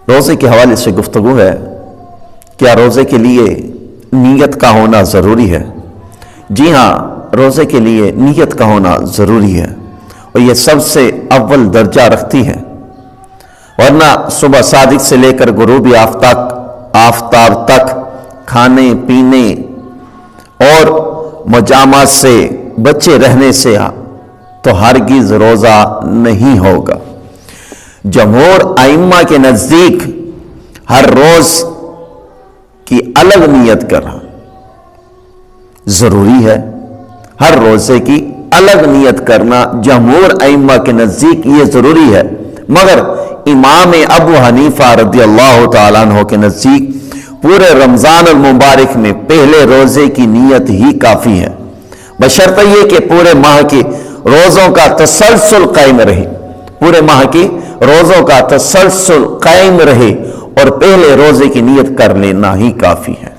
روزے کے حوالے سے گفتگو ہے، کیا روزے کے لیے نیت کا ہونا ضروری ہے؟ جی ہاں، روزے کے لیے نیت کا ہونا ضروری ہے اور یہ سب سے اول درجہ رکھتی ہے، ورنہ صبح صادق سے لے کر غروب آفتاب تک کھانے پینے اور مجامعات سے بچے رہنے سے تو ہرگز روزہ نہیں ہوگا۔ جمہور ائمہ کے نزدیک ہر روز کی الگ نیت کرنا ضروری ہے، ہر روزے کی الگ نیت کرنا جمہور ائمہ کے نزدیک یہ ضروری ہے، مگر امام ابو حنیفہ رضی اللہ تعالیٰ عنہ کے نزدیک پورے رمضان المبارک میں پہلے روزے کی نیت ہی کافی ہے، بشرطے یہ کہ پورے ماہ کے روزوں کا تسلسل قائم رہے، پورے ماہ کے روزوں کا تسلسل قائم رہے اور پہلے روزے کی نیت کر لینا ہی کافی ہے۔